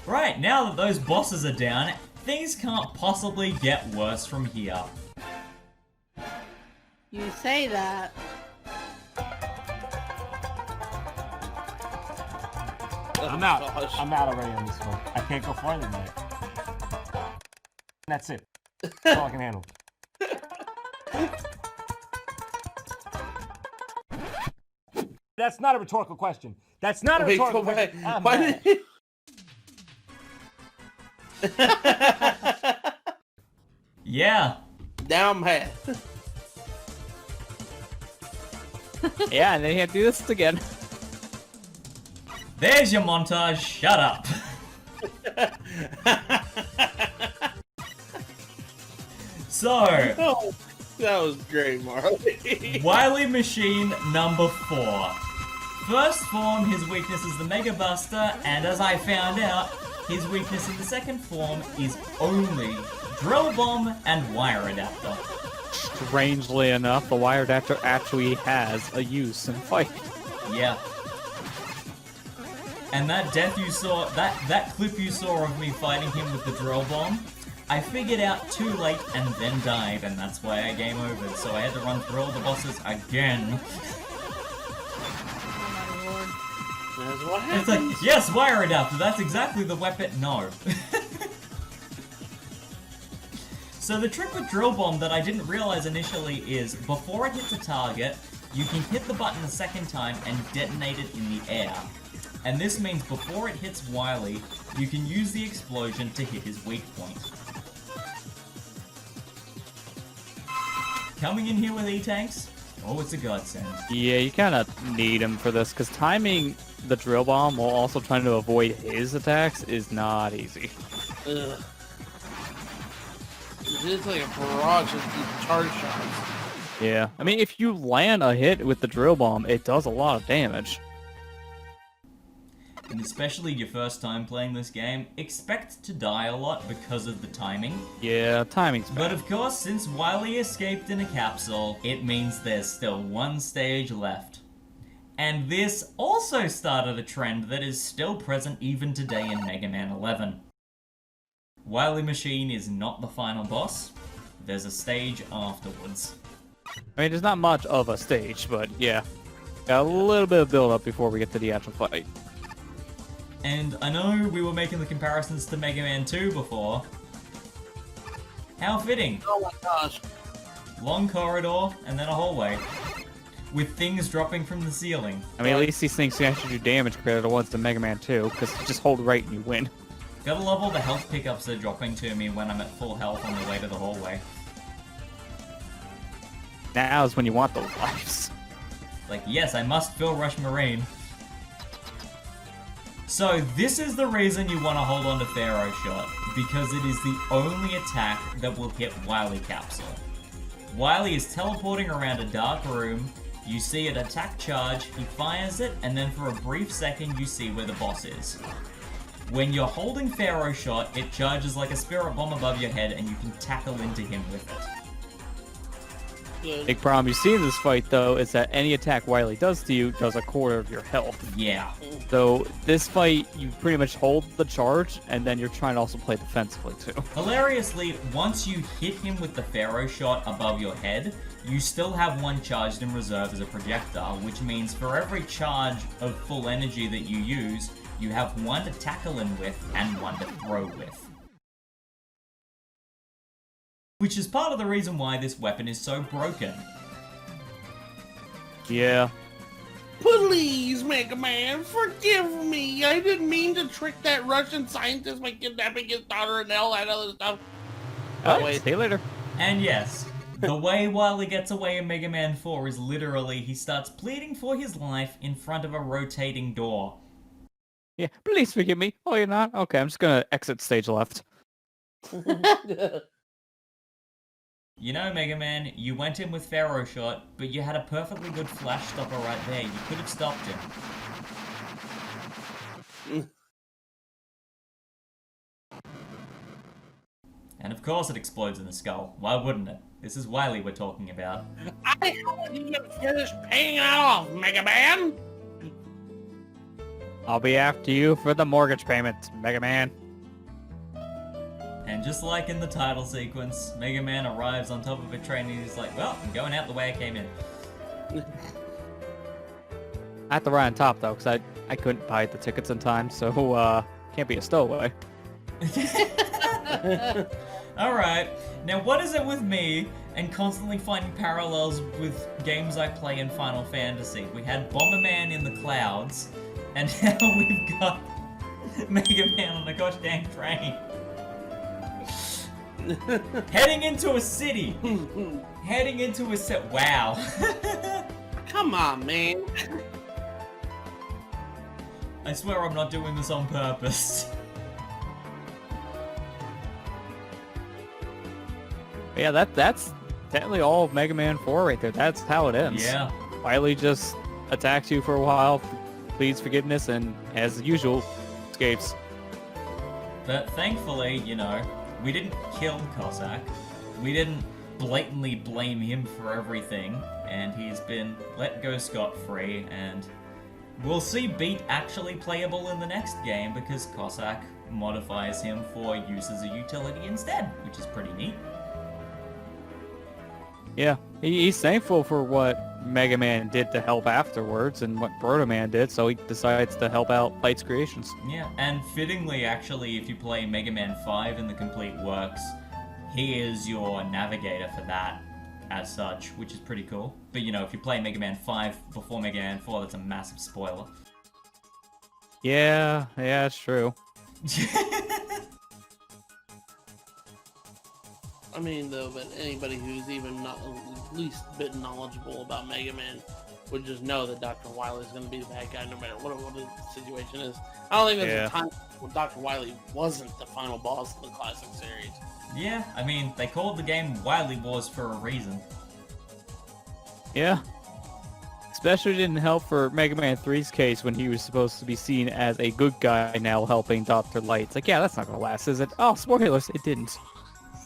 Right, now that those bosses are down, things can't possibly get worse from here. You say that. I'm out. I'm out already on this one. I can't go farther than that. That's it. That's all I can handle. That's not a rhetorical question. That's not a rhetorical question. I'm mad. Yeah. Now I'm mad. Yeah, and then you have to do this again. There's your montage, shut up. So, Oh, that was great, Marley. Wily Machine number 4. First form, his weakness is the Mega Buster, and as I found out, his weakness in the second form is only Drill Bomb and Wire Adapter. Strangely enough, the wire adapter actually has a use in fight. Yeah. And that death you saw, that clip you saw of me fighting him with the Drill Bomb, I figured out too late and then died, and that's why I game over. So I had to run through all the bosses again. That's what It's happens. like, yes, Wire Adapter, that's exactly the weapon. No. So the trick with Drill Bomb that I didn't realize initially is, before it hits a target, you can hit the button a second time and detonate it in the air. And this means before it hits Wily, you can use the explosion to hit his weak point. Coming in here with E-Tanks? Oh, it's a godsend. Yeah, you kind of need him for this, because timing the drill bomb while also trying to avoid his attacks is not easy. Ugh. It's like a barrage of these charge shots. Yeah, I mean, if you land a hit with the drill bomb, it does a lot of damage. And especially your first time playing this game, expect to die a lot because of the timing. Yeah, timing's But bad. of course, since Wily escaped in a capsule, it means there's still one stage left. And this also started a trend that is still present even today in Mega Man 11. Wily Machine is not the final boss. There's a stage afterwards. I mean, there's not much of a stage, but yeah. Got a little bit of build-up before we get to the actual fight. And I know we were making the comparisons to Mega Man 2 before. How fitting. Oh my gosh. Long corridor, and then a hallway. With things dropping from the ceiling. I mean, at least these things can actually do damage compared to the ones to Mega Man 2, because you just hold right and you win. Gotta love all the health pickups they're dropping to me when I'm at full health on the way to the hallway. Now's when you want those lives. Like, yes, I must fill Rush Marine. So, this is the reason you want to hold on to Pharaoh Shot, because it is the only attack that will hit Wily Capsule. Wily is teleporting around a dark room, you see an attack charge, he fires it, and then for a brief second you see where the boss is. When you're holding Pharaoh Shot, it charges like a spirit bomb above your head and you can tackle into him with it. Good. Big problem you see in this fight, though, is that any attack Wily does to you does a quarter of your health. Yeah. So this fight, you pretty much hold the charge, and then you're trying to also play defensively, too. Hilariously, once you hit him with the Pharaoh Shot above your head, you still have one charged in reserve as a projectile, which means for every charge of full energy that you use, you have one to tackle him with and one to throw with. Which is part of the reason why this weapon is so broken. Yeah. Please, Mega Man, forgive me. I didn't mean to trick that Russian scientist by kidnapping his daughter and all that other stuff. Oh, wait. See you later. And yes, the way Wily gets away in Mega Man 4 is literally he starts pleading for his life in front of a rotating door. Yeah, please forgive me. Oh, you're not? Okay, I'm just gonna exit stage left. You know, Mega Man, you went in with Pharaoh Shot, but you had a perfectly good flash stopper right there. You could have stopped him. And of course it explodes in the skull. Why wouldn't it? This is Wily we're talking about. I haven't even finished paying it off, Mega Man. I'll be after you for the mortgage payment, Mega Man. And just like in the title sequence, Mega Man arrives on top of a train and he's like, well, I'm going out the way I came in. I have to ride on top, though, because I couldn't buy the tickets in time, so, can't be a stowaway. Alright, now what is it with me and constantly finding parallels with games I play in Final Fantasy? We had Bomberman in the clouds, and now we've got Mega Man on a gosh dang train. Heading into a city. Heading into a set. Wow. Come on, man. I swear I'm not doing this on purpose. Yeah, that's technically all of Mega Man 4 right there. That's how it ends. Yeah. Wily just attacks you for a while, pleads forgiveness, and as usual, escapes. But thankfully, you know, we didn't kill Cossack. We didn't blatantly blame him for everything, and he's been let go scot-free, and we'll see Beat actually playable in the next game because Cossack modifies him for use as a utility instead, which is pretty neat. Yeah, he's thankful for what Mega Man did to help afterwards and what Proto Man did, so he decides to help out Light's creations. Yeah, and fittingly, actually, if you play Mega Man 5 in the Complete Works, he is your navigator for that as such, which is pretty cool. But, you know, if you play Mega Man 5 before Mega Man 4, that's a massive spoiler. Yeah, it's true. I mean, though, but anybody who's even not at least a bit knowledgeable about Mega Man would just know that Dr. Wily is going to be the bad guy no matter what the situation is. I don't think there's a time when Dr. Wily wasn't the final boss of the classic series. Yeah, I mean, they called the game Wily Wars for a reason. Yeah. Especially didn't help for Mega Man 3's case when he was supposed to be seen as a good guy now helping Dr. Light. It's like, yeah, that's not going to last, is it? Oh, spoilers, it didn't.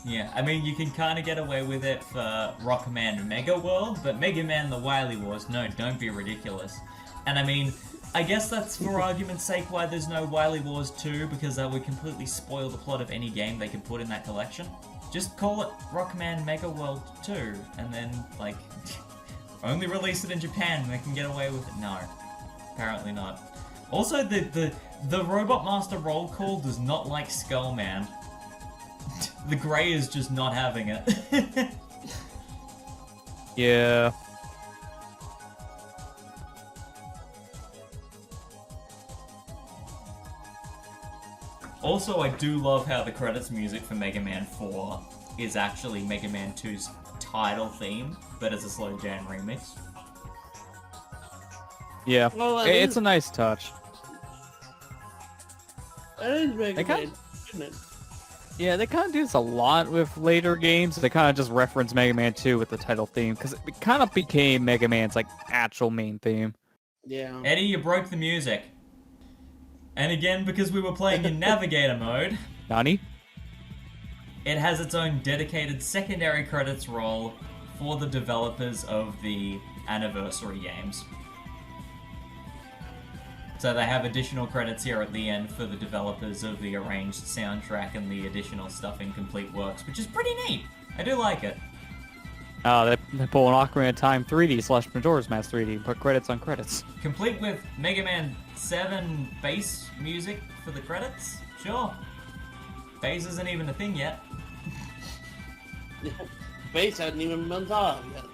Yeah, I mean, you can kind of get away with it for Rockman Mega World, but Mega Man the Wily Wars, no, don't be ridiculous. And I mean, I guess that's for argument's sake why there's no Wily Wars 2, because that would completely spoil the plot of any game they could put in that collection. Just call it Rockman Mega World 2, and then, like, only release it in Japan and they can get away with it. No, apparently not. Also, the Robot Master roll call does not like Skullman. The Grey is just not having it. Yeah. Also, I do love how the credits music for Mega Man 4 is actually Mega Man 2's title theme, but as a slow jam remix. Yeah, Well, it's a nice touch. That is Mega Okay. Man, isn't it? Yeah, they kind of do this a lot with later games. They kind of just reference Mega Man 2 with the title theme, because it kind of became Mega Man's, like, actual main theme. Yeah. Eddie, you broke the music. And again, because we were playing in Navigator mode, Nani? it has its own dedicated secondary credits roll for the developers of the anniversary games. So they have additional credits here at the end for the developers of the arranged soundtrack and the additional stuff in Complete Works, which is pretty neat. I do like it. They pull an Ocarina of Time 3D / Majora's Mask 3D and put credits on credits. Complete with Mega Man 7 bass music for the credits? Sure. Bass isn't even a thing yet. Bass hadn't even been thought of yet.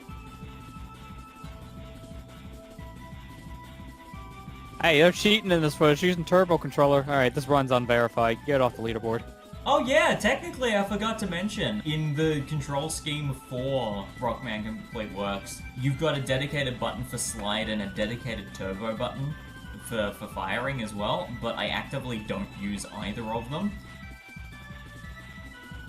Hey, they're cheating in this footage, using Turbo Controller. Alright, this run's unverified. Get off the leaderboard. Oh yeah, technically I forgot to mention, in the control scheme for Rockman Complete Works, you've got a dedicated button for slide and a dedicated turbo button for firing as well, but I actively don't use either of them.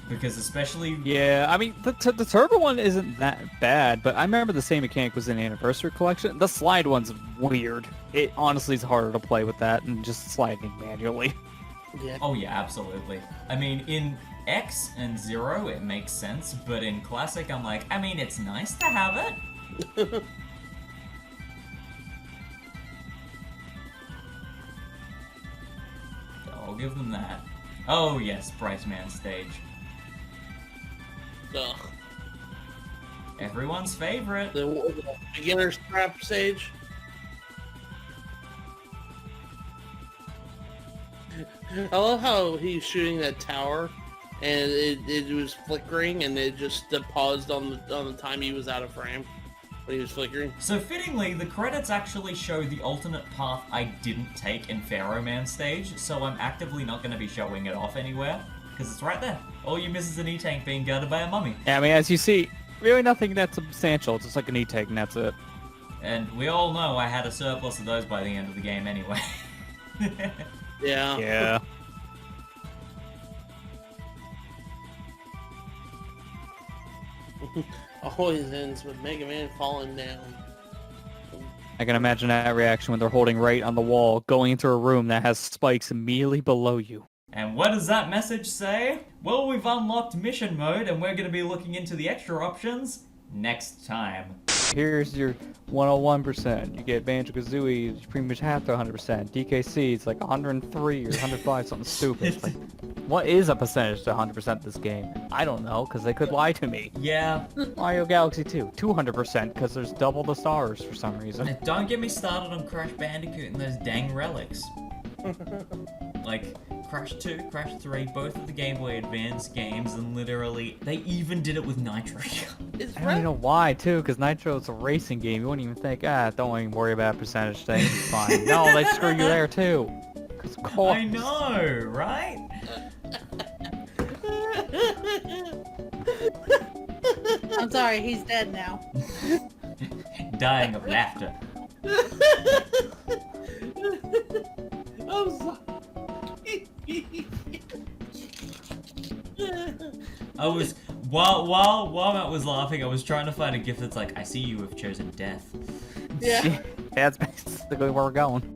Because especially... Yeah, I mean, the Turbo one isn't that bad, but I remember the same mechanic was in the Anniversary Collection. The slide one's weird. It honestly is harder to play with that than just sliding manually. Yeah. Oh yeah, absolutely. I mean, in X and Zero it makes sense, but in Classic I'm like, I mean, it's nice to have it. give them that. Oh yes, Bryceman stage. Ugh. Everyone's favorite. The beginner's trap stage. I love how he's shooting that tower, and it was flickering, and it just paused on the time he was out of frame when he was flickering. So fittingly, the credits actually show the alternate path I didn't take in Pharaoh Man stage, so I'm actively not going to be showing it off anywhere, because it's right there. All you miss is an E-Tank being guarded by a mummy. Yeah, I mean, as you see, really nothing that's substantial. It's just like an E-Tank, and that's it. And we all know I had a surplus of those by the end of the game anyway. Yeah. Yeah. Always ends with Mega Man falling down. I can imagine that reaction when they're holding right on the wall, going into a room that has spikes immediately below you. And what does that message say? Well, we've unlocked mission mode, and we're going to be looking into the extra options next time. Here's your 101%. You get Banjo-Kazooie, you pretty much have to 100%. DKC, it's like 103 or 105, something stupid. It's like, what is a percentage to 100% this game? I don't know, because they could lie to me. Yeah. Mario Galaxy 2, 200%, because there's double the stars for some reason. And don't get me started on Crash Bandicoot and those dang relics. Like, Crash 2, Crash 3, both of the Game Boy Advance games, and literally, they even did it with Nitro. I don't even know why, too, because Nitro's a racing game. You wouldn't even think, don't even worry about percentage thing, it's fine. No, they screw you there, too. 'Cause of course. I know, right? I'm sorry, he's dead now. Dying of laughter. I'm sorry. I was while Matt was laughing, I was trying to find a gift that's like, I see you have chosen death. Yeah. That's basically where we're going.